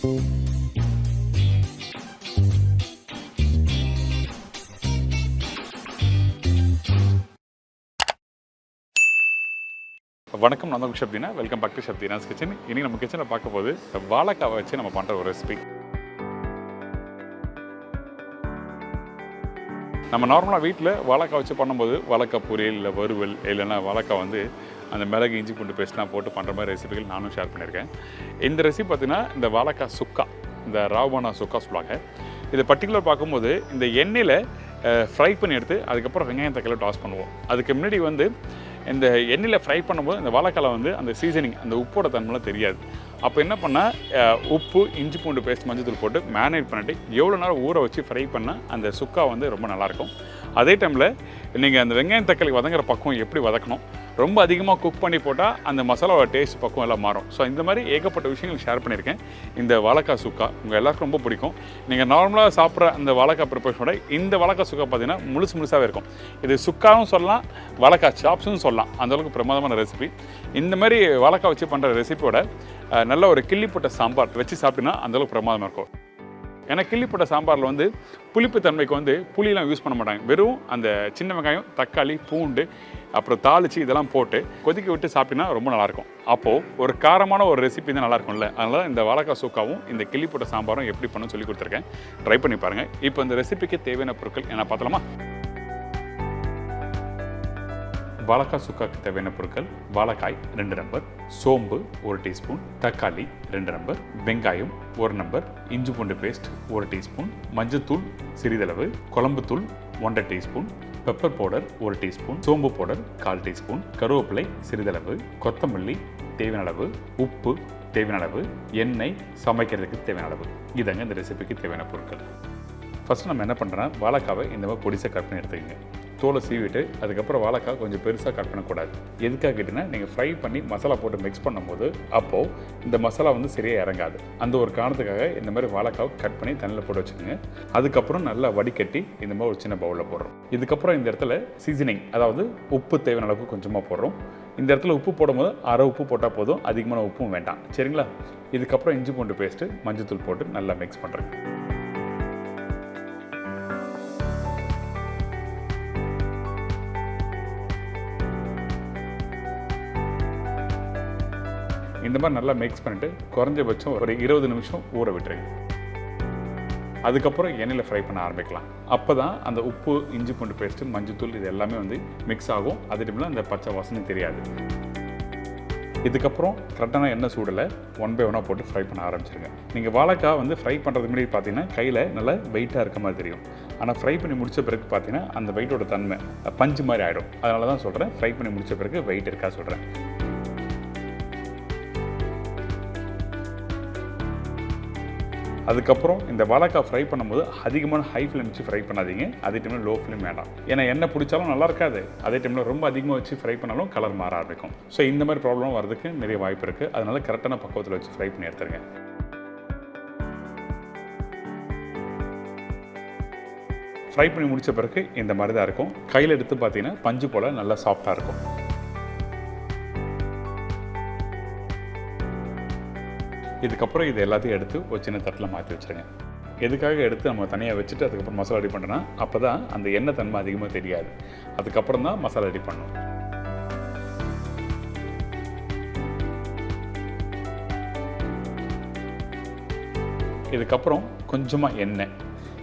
வணக்கம், நான் chef Dheena. Welcome back to chef Dheena's kitchen. இன்றைக்கி நம்ம கிச்சனில் பார்க்க போது வாழைக்காவை வச்சு நம்ம பண்ணுற ஒரு ரெசிபி. நம்ம நார்மலாக வீட்டில் வாழைக்காய் வச்சு பண்ணும்போது வாழைக்காய் பொரியல் இல்லை வறுவல் இல்லைன்னா வாழைக்காய் வந்து அந்த மிளகு இஞ்சி பூண்டு பேஸ்ட்லாம் போட்டு பண்ணுற மாதிரி ரெசிபிகள் நானும் ஷேர் பண்ணியிருக்கேன். இந்த ரெசிபி பார்த்திங்கன்னா இந்த வாழைக்காய் சுக்கா, இந்த ராவானா சுக்கா சொல்லுவாங்க. இதை பர்டிகுலர் பார்க்கும்போது இந்த எண்ணெயில் ஃப்ரை பண்ணி எடுத்து அதுக்கப்புறம் வெங்காயம் தக்காளி டாஸ் பண்ணுவோம். அதுக்கு முன்னாடி வந்து இந்த எண்ணெயில் ஃப்ரை பண்ணும்போது இந்த வாழைக்காய் வந்து அந்த சீசனிங், அந்த உப்போட தன்மைலாம் தெரியாது. அப்போ என்ன பண்ணால் உப்பு இஞ்சி பூண்டு பேஸ்ட் மஞ்சள் போட்டு மேரினேட் பண்ணிட்டு எவ்வளோ நேரம் ஊற வச்சு ஃப்ரை பண்ணால் அந்த சுக்கா வந்து ரொம்ப நல்லாயிருக்கும். அதே டைமில் நீங்கள் அந்த வெங்காயம் தக்காளி வதங்குற பக்கம் எப்படி வதக்கணும், ரொம்ப அதிகமாக குக் பண்ணி போட்டால் அந்த மசாலாவோட டேஸ்ட் பக்கம் எல்லாம் மாறும். ஸோ இந்த மாதிரி ஏகப்பட்ட விஷயங்கள் ஷேர் பண்ணியிருக்கேன். இந்த வாழைக்காய் சுக்கா உங்கள் எல்லாருக்கும் ரொம்ப பிடிக்கும். நீங்கள் நார்மலாக சாப்பிட்ற அந்த வாழைக்காய் ப்ரிப்பரேஷனோட இந்த வாழைக்காய் சுக்கா பார்த்தீங்கன்னா முழுசாகவே இருக்கும். இது சுக்காவும் சொல்லலாம், வாழைக்காய் சாப்ஸும் சொல்லலாம். அந்தளவுக்கு பிரமாதமான ரெசிபி. இந்த மாதிரி வாழைக்காய் வச்சு பண்ணுற ரெசிபியோட நல்ல ஒரு கிள்ளி போட்ட சாம்பார் வச்சு சாப்பிட்டீங்கன்னா அந்தளவுக்கு பிரமாதமாக இருக்கும். ஏன்னா கிள்ளி போட்ட சாம்பாரில் வந்து புளிப்பு தன்மைக்கு வந்து புளியெலாம் யூஸ் பண்ண மாட்டாங்க. வெறும் அந்த சின்ன வெங்காயம், தக்காளி, பூண்டு, அப்புறம் தாளித்து இதெல்லாம் போட்டு கொதிக்க விட்டு சாப்பிட்டீங்கன்னா ரொம்ப நல்லாயிருக்கும். அப்போது ஒரு காரமான ஒரு ரெசிபி தான் நல்லாயிருக்கும்ல. அதனால் இந்த வாழைக்காய் சுக்காவும் இந்த கிள்ளி போட்ட சாம்பாரும் எப்படி பண்ணணும்னு சொல்லி கொடுத்துருக்கேன். ட்ரை பண்ணி பாருங்கள். இப்போ இந்த ரெசிபிக்கு தேவையான பொருட்கள் என்ன பார்த்தலாமா? வாழைக்காய் சுக்காக்கு தேவையான பொருட்கள்: வாழைக்காய் 2 நம்பர், சோம்பு 1 டீஸ்பூன், தக்காளி 2 நம்பர், வெங்காயம் 1 நம்பர், இஞ்சி பூண்டு பேஸ்ட் 1 டீஸ்பூன், மஞ்சத்தூள் சிறிதளவு, குழம்புத்தூள் 1/2 டீஸ்பூன், பெப்பர் பவுடர் 1 டீஸ்பூன், சோம்பு பவுடர் 1/4 டீஸ்பூன், கருவேப்பிலை சிறிதளவு, கொத்தமல்லி தேவையான அளவு, உப்பு தேவையான அளவு, எண்ணெய் சமைக்கிறதுக்கு தேவையான அளவு. இதாங்க இந்த ரெசிபிக்கு தேவையான பொருட்கள். ஃபஸ்ட்டு நம்ம என்ன பண்ணுறோன்னா வாழைக்காவை இந்த மாதிரி பொடிசாக கட் பண்ணி எடுத்துக்கோங்க. தோலை சீவிட்டு அதுக்கப்புறம் வாழைக்காய் கொஞ்சம் பெருசாக கட் பண்ணக்கூடாது. எதுக்காக கேட்டிங்கன்னா நீங்கள் ஃப்ரை பண்ணி மசாலா போட்டு மிக்ஸ் பண்ணும்போது அப்போது இந்த மசாலா வந்து சரியாக இறங்காது. அந்த ஒரு காரணத்துக்காக இந்த மாதிரி வாழைக்காவை கட் பண்ணி தண்ணியில் போட்டு வச்சுக்கோங்க. அதுக்கப்புறம் நல்லா வடிகட்டி இந்த மாதிரி ஒரு சின்ன பவுலில் போடுறோம். இதுக்கப்புறம் இந்த இடத்துல சீசனிங், அதாவது உப்பு தேவையான அளவுக்கு கொஞ்சமாக போடுறோம். இந்த இடத்துல உப்பு போடும்போது அரை உப்பு போட்டால் போதும், அதிகமான உப்பும் வேண்டாம். சரிங்களா? இதுக்கப்புறம் இஞ்சி பூண்டு பேஸ்ட்டு மஞ்சத்தூள் போட்டு நல்லா மிக்ஸ் பண்ணுறேன். இந்த மாதிரி நல்லா மிக்ஸ் பண்ணிவிட்டு குறைஞ்சபட்சம் ஒரு 20 நிமிஷம் ஊற விட்டுருங்க. அதுக்கப்புறம் எண்ணெயில் ஃப்ரை பண்ண ஆரம்பிக்கலாம். அப்போ தான் அந்த உப்பு இஞ்சி பூண்டு பேஸ்ட்டு மஞ்சத்தூள் இது எல்லாமே வந்து மிக்ஸ் ஆகும். அதே டைமில் அந்த பச்சை வாசனை தெரியாது. இதுக்கப்புறம் கரெக்டான எண்ணெய் சூடில் 1 by 1 போட்டு ஃப்ரை பண்ண ஆரம்பிச்சிருங்க. நீங்கள் வாழைக்காய் வந்து ஃப்ரை பண்ணுறதுக்கு முன்னாடி பார்த்தீங்கன்னா கையில் நல்லா வெயிட்டாக இருக்க மாதிரி தெரியும். ஆனால் ஃப்ரை பண்ணி முடித்த பிறகு பார்த்தீங்கன்னா அந்த வெயிட்டோட தன்மை பஞ்சு மாதிரி ஆகிடும். அதனால தான் சொல்கிறேன், ஃப்ரை பண்ணி முடித்த பிறகு வெயிட் இருக்கா சொல்கிறேன். அதுக்கப்புறம் இந்த வாழைக்காய் ஃப்ரை பண்ணும்போது அதிகமான ஹை ஃப்ளேம் வச்சு ஃப்ரை பண்ணாதீங்க. அதே டைமில் லோ ஃப்ளேம் வேண்டாம். ஏன்னா எண்ணெய் பிடிச்சாலும் நல்லா இருக்காது. அதே டைமில் ரொம்ப அதிகமாக வச்சு ஃப்ரை பண்ணாலும் கலர் மாற ஆரம்பிக்கும். ஸோ இந்த மாதிரி ப்ராப்ளம் வரதுக்கு நிறைய வாய்ப்பு இருக்குது. அதனால் கரெக்டான பக்குவத்தில் வச்சு ஃப்ரை பண்ணி எடுத்துருங்க. ஃப்ரை பண்ணி முடித்த பிறகு இந்த மாதிரி தான் இருக்கும். கையில் எடுத்து பார்த்தீங்கன்னா பஞ்சு போல் நல்லா சாஃப்டாக இருக்கும். இதுக்கப்புறம் இது எல்லாத்தையும் எடுத்து ஒரு சின்ன தட்டில் மாற்றி வச்சுருங்க. எதுக்காக எடுத்து நம்ம தனியாக வச்சுட்டு அதுக்கப்புறம் மசாலா ரெடி பண்ணுறோன்னா அப்போ தான் அந்த எண்ணெய் தன்மை அதிகமாக தெரியாது. அதுக்கப்புறம் தான் மசாலா ரெடி பண்ணணும். இதுக்கப்புறம் கொஞ்சமாக எண்ணெய்,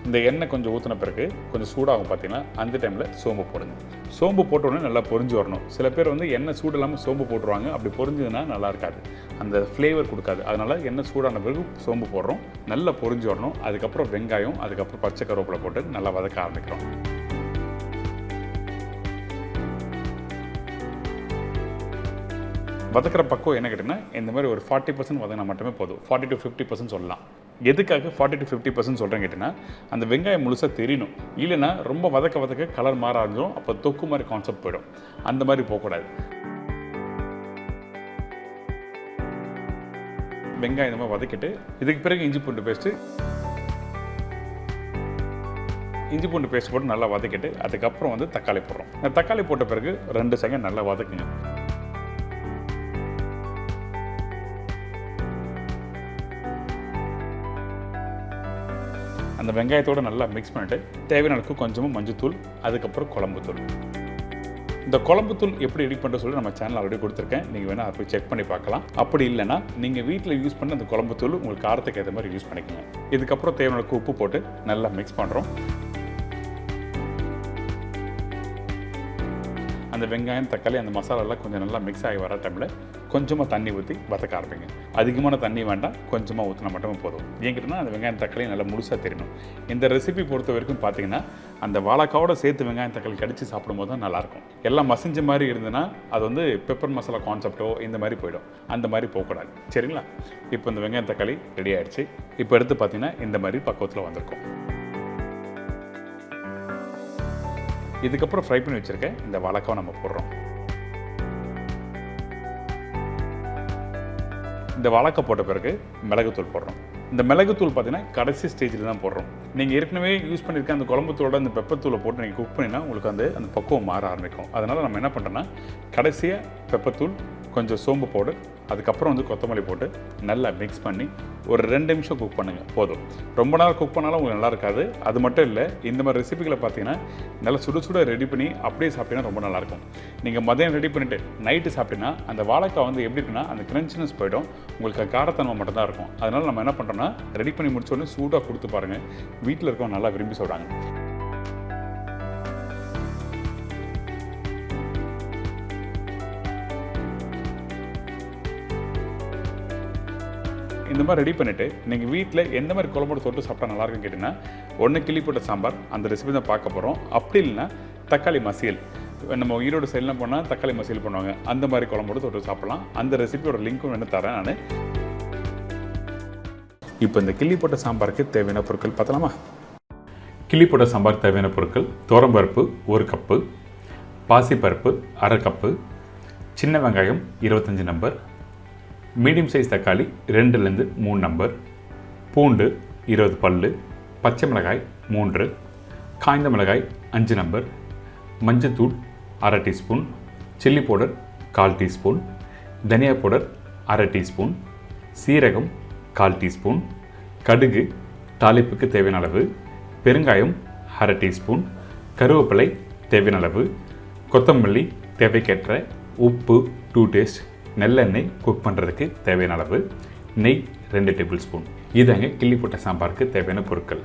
இந்த எண்ணெய் கொஞ்சம் ஊற்றின பிறகு கொஞ்சம் சூடாகும். பார்த்தீங்கன்னா அந்த டைமில் சோம்பு போடுங்க. சோம்பு போட்ட உடனே நல்லா பொரிஞ்சு வரணும். சில பேர் வந்து எண்ணெய் சூடு இல்லாமல் சோம்பு போட்டுருவாங்க. அப்படி பொரிஞ்சதுன்னா நல்லா இருக்காது, அந்த ஃப்ளேவர் கொடுக்காது. அதனால் எண்ணெய் சூடான பிறகு சோம்பு போடுறோம், நல்லா பொரிஞ்சு வரணும். அதுக்கப்புறம் வெங்காயம், அதுக்கப்புறம் பச்சை கருவேப்பிலை போட்டு நல்லா வதக்க ஆரம்பிக்கிறோம். வதக்கிற பக்கம் என்ன கேட்டிங்கன்னா இந்த மாதிரி ஒரு 40% வதங்கினா மட்டுமே போதும். 40 to 50% சொல்லலாம். எதுக்காக 40 to 50% சொல்கிறேன் கேட்டிங்கன்னா அந்த வெங்காயம் முழுசாக தெரியணும். இல்லைன்னா ரொம்ப வதக்க கலர் மாற ஆரம்பிச்சிடும். அப்போ தொக்கு மாதிரி கான்செப்ட் போயிடும். அந்த மாதிரி போகக்கூடாது. வெங்காயம் இந்த மாதிரி வதக்கிட்டு இதுக்கு பிறகு இஞ்சி பூண்டு பேஸ்ட் போட்டு நல்லா வதக்கிட்டு அதுக்கப்புறம் வந்து தக்காளி போடுறோம். தக்காளி போட்ட பிறகு 2 செகண்ட் நல்லா வதக்குங்க. அந்த வெங்காயத்தோடு நல்லா மிக்ஸ் பண்ணிவிட்டு தேவையான அளவுக்கு கொஞ்சமாக மஞ்சத்தூள், அதுக்கப்புறம் குழம்புத்தூள். இந்த குழம்புத்தூள் எப்படி ரெடி பண்ணுற சொல்லி நம்ம சேனல் ஆல்ரெடி கொடுத்துருக்கேன். நீங்கள் வேணால் அதை போய் செக் பண்ணி பார்க்கலாம். அப்படி இல்லைனா நீங்கள் வீட்டில் யூஸ் பண்ண அந்த குழம்புத்தூள் உங்களுக்கு காரத்துக்கு ஏற்ற மாதிரி யூஸ் பண்ணிக்கோங்க. இதுக்கப்புறம் தேவையான அளவுக்கு உப்பு போட்டு நல்லா மிக்ஸ் பண்ணுறோம். அந்த வெங்காயம், தக்காளி, அந்த மசாலாலாம் கொஞ்சம் நல்லா மிக்ஸ் ஆகி வர டைமில் கொஞ்சமாக தண்ணி ஊற்றி வதக்க ஆரம்பிங்க. அதிகமான தண்ணி வேண்டாம், கொஞ்சமாக ஊற்றினா மட்டுமே போதும். ஏங்கிட்டனா அந்த வெங்காயம் தக்காளி நல்லா முழுசாக தெரியணும். இந்த ரெசிபி பொறுத்த வரைக்கும் பார்த்தீங்கன்னா அந்த வாழைக்காவோட சேர்த்து வெங்காயம் தக்காளி கடிச்சு சாப்பிடும்போது தான் நல்லாயிருக்கும். எல்லாம் மசிஞ்ச மாதிரி இருந்ததுன்னா அது வந்து பெப்பர் மசாலா கான்செப்டோ இந்த மாதிரி போயிடும். அந்த மாதிரி போகக்கூடாது. சரிங்களா? இப்போ இந்த வெங்காயம் தக்காளி ரெடி ஆகிடுச்சு. இப்போ எடுத்து பார்த்தீங்கன்னா இந்த மாதிரி பக்குவத்தில் வந்திருக்கும். இதுக்கப்புறம் ஃப்ரை பண்ணி வச்சுருக்கேன் இந்த வாழைக்காவை நம்ம போடுறோம். இந்த வாழைக்காய் போட்ட பிறகு மிளகுத்தூள் போடுறோம். இந்த மிளகுத்தூள் பார்த்தீங்கன்னா கடைசி ஸ்டேஜில் தான் போடுறோம். நீங்கள் ஏற்கனவே யூஸ் பண்ணியிருக்க அந்த குழம்புத்தூளோட அந்த பெப்பர் தூளை போட்டு நீங்கள் குக் பண்ணினா உங்களுக்கு அந்த பக்குவம் மாற ஆரம்பிக்கும். அதனால் நம்ம என்ன பண்ணுறோன்னா கடைசியாக பெப்பர் தூள், கொஞ்சம் சோம்பு பவுடர், அதுக்கப்புறம் வந்து கொத்தமல்லி போட்டு நல்லா மிக்ஸ் பண்ணி ஒரு 2 நிமிஷம் குக் பண்ணுங்கள். போதும். ரொம்ப நேரம் குக் பண்ணாலும் உங்களுக்கு நல்லா இருக்காது. அது மட்டும் இல்லை, இந்த மாதிரி ரெசிபிகளை பார்த்தீங்கன்னா நல்லா சுட ரெடி பண்ணி அப்படியே சாப்பிட்டீங்கன்னா ரொம்ப நல்லாயிருக்கும். நீங்கள் மதியம் ரெடி பண்ணிவிட்டு நைட்டு சாப்பிட்டீங்கன்னா அந்த வாழைக்காய் வந்து எப்படி இருக்குன்னா அந்த கிரன்ச்சினஸ் போய்டும். உங்களுக்கு காரத்தன்மை மட்டும்தான் இருக்கும். அதனால் நம்ம என்ன பண்ணுறோன்னா ரெடி பண்ணி முடிச்சோடனே சூடாக கொடுத்து பாருங்கள். வீட்டில் இருக்கவங்க நல்லா விரும்பி சொல்கிறாங்க. இந்த மாதிரி ரெடி பண்ணிவிட்டு நீங்கள் வீட்டில் எந்த மாதிரி குழம்போடு தொட்டு சாப்பிட்டா நல்லாயிருக்குன்னு கேட்டிங்கன்னா, ஒன்று கிள்ளி போட்ட சாம்பார், அந்த ரெசிபி தான் பார்க்க போகிறோம். அப்படி இல்லைன்னா தக்காளி மசியல், நம்ம ஈரோடு சைட்லாம் போனால் தக்காளி மசியல் பண்ணுவாங்க. அந்த மாதிரி குழம்போடு தொட்டு சாப்பிட்லாம். அந்த ரெசிபியோட லிங்க்கும் வேணும் தரேன் நான். இப்போ இந்த கிள்ளி போட்ட சாம்பாருக்கு தேவையான பொருட்கள் பார்த்தலாமா? கிள்ளி போட்ட சாம்பார் தேவையான பொருட்கள்: துவரம்பருப்பு 1 கப்பு, பாசிப்பருப்பு 1/2 கப்பு, சின்ன வெங்காயம் 25 நம்பர், மீடியம் சைஸ் தக்காளி 2லேருந்து 3 நம்பர், பூண்டு 20 பல்லு, பச்சை மிளகாய் 3, காய்ந்த மிளகாய் 5 நம்பர், மஞ்சத்தூள் 1/2 டீஸ்பூன், சில்லி பவுடர் 1/4 டீஸ்பூன், தனியா பவுடர் 1/2 டீஸ்பூன், சீரகம் 1/4 டீஸ்பூன், கடுகு தாளிப்புக்கு தேவையான அளவு, பெருங்காயம் 1/2 டீஸ்பூன், கருவேப்பிலை தேவையான அளவு, கொத்தமல்லி தேவைக்கேற்ற, உப்பு 2 டேஸ்ட், நல்லெண்ணெய் குக் பண்ணுறதுக்கு தேவையான அளவு, நெய் 2 டேபிள் ஸ்பூன். இதாங்க கிள்ளி போட்ட சாம்பாருக்கு தேவையான பொருட்கள்.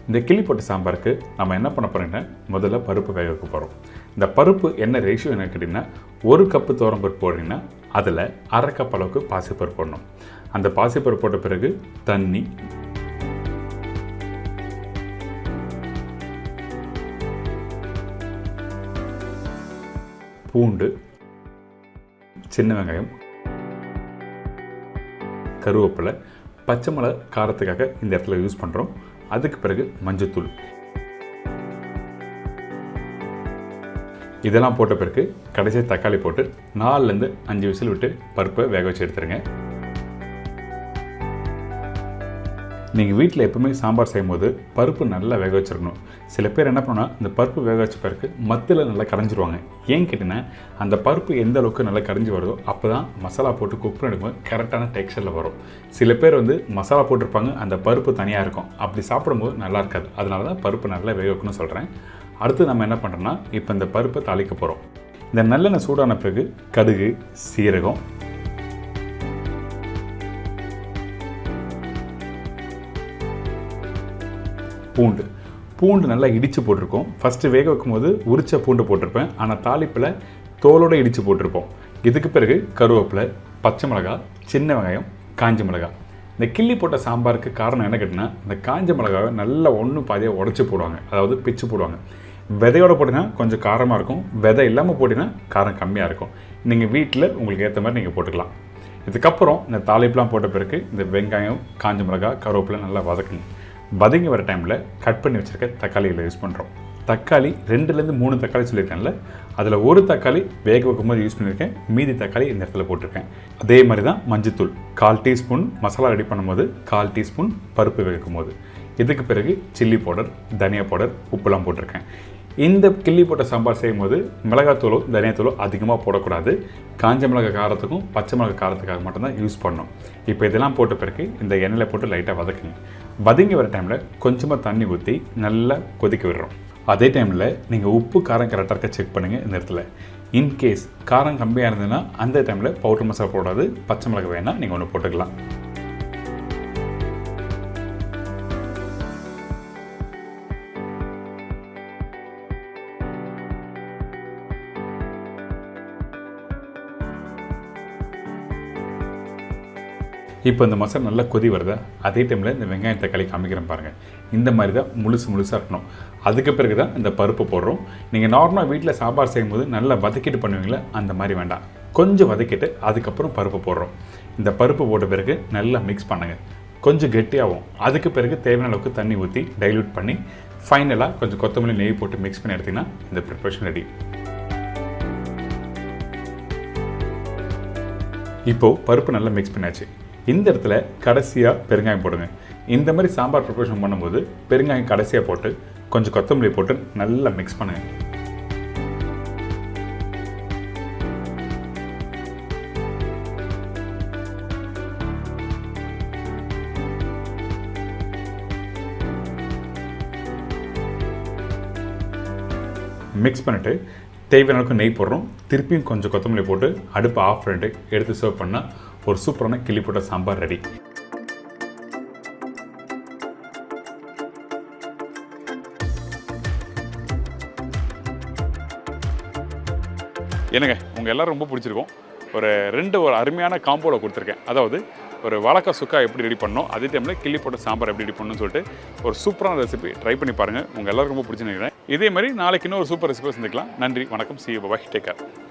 இந்த கிள்ளி போட்ட சாம்பாருக்கு நம்ம என்ன பண்ண போகிறோம்னா முதல்ல பருப்பு வேக வைக்க போகிறோம். இந்த பருப்பு என்ன ரேஷியோ என்ன கேட்டிங்கன்னா, 1 கப்பு துவரம்பருப்பு போடுறீங்கன்னா அதில் 1/2 கப் அளவுக்கு பாசிப்பருப்பு போடணும். அந்த பாசிப்பருப்பு போட்ட பிறகு தண்ணி, பூண்டு, சின்ன வெங்காயம், கருவேப்பிலை, பச்சை மிளகா காரத்துக்காக இந்த இடத்துல யூஸ் பண்ணுறோம். அதுக்கு பிறகு மஞ்சத்தூள். இதெல்லாம் போட்ட பிறகு கடைசியாக தக்காளி போட்டு 4லேருந்து 5 விசில் விட்டு பருப்பை வேக வச்சு எடுத்துருங்க. நீங்கள் வீட்டில் எப்பவுமே சாம்பார் செய்யும்போது பருப்பு நல்லா வேக வச்சுருக்கணும். சில பேர் என்ன பண்ணுன்னா இந்த பருப்பு வேக வச்ச பிறகு மத்தில் நல்லா கரைஞ்சிருவாங்க. ஏன்னு கேட்டிங்கன்னா அந்த பருப்பு எந்த அளவுக்கு நல்லா கரைஞ்சி வருதோ அப்போ தான் மசாலா போட்டு குக் பண்ணிடும்போது கரெக்டான டெக்ஸ்சரில் வரும். சில பேர் வந்து மசாலா போட்டிருப்பாங்க, அந்த பருப்பு தனியாக இருக்கும். அப்படி சாப்பிடும்போது நல்லா இருக்காது. அதனால தான் பருப்பு நல்லா வேக வைக்கணும்னு சொல்கிறேன். அடுத்து நம்ம என்ன பண்ணுறோன்னா இப்போ இந்த பருப்பை தாளிக்க போகிறோம். இந்த நல்லெண்ணெய் சூடான பிறகு கடுகு, சீரகம், பூண்டு நல்லா இடித்து போட்டிருக்கோம். ஃபஸ்ட்டு வேக வைக்கும்போது உரிச்ச பூண்டு போட்டிருப்பேன், ஆனால் தாளிப்பில் தோலோடு இடித்து போட்டிருப்போம். இதுக்கு பிறகு கருவேப்பிலை, பச்சை மிளகாய், சின்ன வெங்காயம், காஞ்ச மிளகாய். இந்த கிள்ளி போட்ட சாம்பாருக்கு காரணம் என்ன கேட்டிங்கன்னா, இந்த காஞ்ச மிளகாவை நல்லா ஒன்று பாதியாக உடச்சி போடுவாங்க, அதாவது பிச்சு போடுவாங்க. விதையோடு போட்டிங்கன்னா கொஞ்சம் காரமாக இருக்கும், விதை இல்லாமல் போட்டிங்கன்னா காரம் கம்மியாக இருக்கும். நீங்கள் வீட்டில் உங்களுக்கு ஏற்ற மாதிரி நீங்கள் போட்டுக்கலாம். இதுக்கப்புறம் இந்த தாளிப்புலாம் போட்ட பிறகு இந்த வெங்காயம், காஞ்ச மிளகாய், கருவேப்பிலை நல்லா வதக்குங்க. வதங்கி வர டைமில் கட் பண்ணி வச்சுருக்க தக்காளிகளை யூஸ் பண்ணுறோம். தக்காளி 2லேருந்து 3 தக்காளி சொல்லியிருக்கேன்ல, அதில் 1 தக்காளி வேக வைக்கும்போது யூஸ் பண்ணியிருக்கேன், மீதி தக்காளி இந்த இடத்துல போட்டிருக்கேன். அதே மாதிரி தான் மஞ்சத்தூள் 1/4 டீஸ்பூன், மசாலா ரெடி பண்ணும்போது 1/4 டீஸ்பூன், பருப்பு வேகும் போது. இதுக்கு பிறகு சில்லி பவுடர், தனியா பவுடர், உப்புலாம் போட்டிருக்கேன். இந்த கிள்ளி போட்ட சாம்பார் செய்யும்போது மிளகாத்தூளோ தனியாத்தூளோ அதிகமாக போடக்கூடாது. காஞ்ச மிளகாய் காரத்துக்கும் பச்சை மிளகாய் காரத்துக்காக மட்டும்தான் யூஸ் பண்ணணும். இப்போ இதெல்லாம் போட்ட பிறகு இந்த எண்ணெயில் போட்டு லைட்டாக வதக்குங்க. வதங்கி வர டைமில் கொஞ்சமாக தண்ணி ஊற்றி நல்லா கொதிக்க விடுறோம். அதே டைமில் நீங்கள் உப்பு காரம் கரெக்டாக இருக்க செக் பண்ணுங்கள். இந்த இடத்துல இன்கேஸ் காரம் கம்மியாக இருந்ததுன்னா அந்த டைமில் பவுடர் மசாலா போடாது, பச்சை மிளகாய் வேணால் நீங்கள் ஒன்று போட்டுக்கலாம். இப்போ இந்த மசாலா நல்லா கொதி வருதா, அதே டைமில் இந்த வெங்காயம் தக்காளி காமிக்கிறேன் பாருங்கள். இந்த மாதிரி தான் முழுசாக இருக்கணும். அதுக்கு பிறகு தான் இந்த பருப்பு போடுறோம். நீங்கள் நார்மலாக வீட்டில் சாம்பார் செய்யும்போது நல்லா வதக்கிட்டு பண்ணுவீங்களா, அந்த மாதிரி வேண்டாம். கொஞ்சம் வதக்கிட்டு அதுக்கப்புறம் பருப்பு போடுறோம். இந்த பருப்பு போட்ட பிறகு நல்லா மிக்ஸ் பண்ணுங்கள். கொஞ்சம் கெட்டியாகும். அதுக்கு பிறகு தேவையான அளவுக்கு தண்ணி ஊற்றி டைல்யூட் பண்ணி ஃபைனலாக கொஞ்சம் கொத்தமல்லி நெய் போட்டு மிக்ஸ் பண்ணி எடுத்திங்கன்னா இந்த ப்ரிப்பரேஷன் ரெடி. இப்போது பருப்பு நல்லா மிக்ஸ் பண்ணியாச்சு. இந்த இடத்துல கடைசியாக பெருங்காயம் போடுங்க. இந்த மாதிரி சாம்பார் ப்ரிப்பரேஷன் பண்ணும்போது பெருங்காயம் கடைசியாக போட்டு கொஞ்சம் கொத்தமல்லி போட்டு நல்லா மிக்ஸ் பண்ணுங்கள். மிக்ஸ் பண்ணிவிட்டு தேவையான அளவுக்கு நெய் போடுறோம். திருப்பியும் கொஞ்சம் கொத்தமல்லி போட்டு அடுப்பை ஆஃப் பண்ணிட்டு எடுத்து சர்வ் பண்ணால் ஒரு சூப்பரான கிள்ளி போட்ட சாம்பார் ரெடி. என்னங்க உங்கள் எல்லோரும் ரொம்ப பிடிச்சிருக்கோம். ஒரு அருமையான காம்போவில் கொடுத்துருக்கேன். அதாவது ஒரு வாழைக்காய் சுக்கா எப்படி ரெடி பண்ணணும், அதே டைமில் கிள்ளி போட்ட சாம்பார் எப்படி ரெடி பண்ணணும்னு சொல்லிட்டு ஒரு சூப்பரான ரெசிபி ட்ரை பண்ணி பாருங்கள். உங்கள் எல்லோரும் ரொம்ப பிடிச்சின்னு நினைக்கிறேன். இதே மாதிரி நாளைக்கு இன்னும் ஒரு சூப்பர் ரெசிபி சந்திக்கலாம். நன்றி, வணக்கம், see you, bye, take care.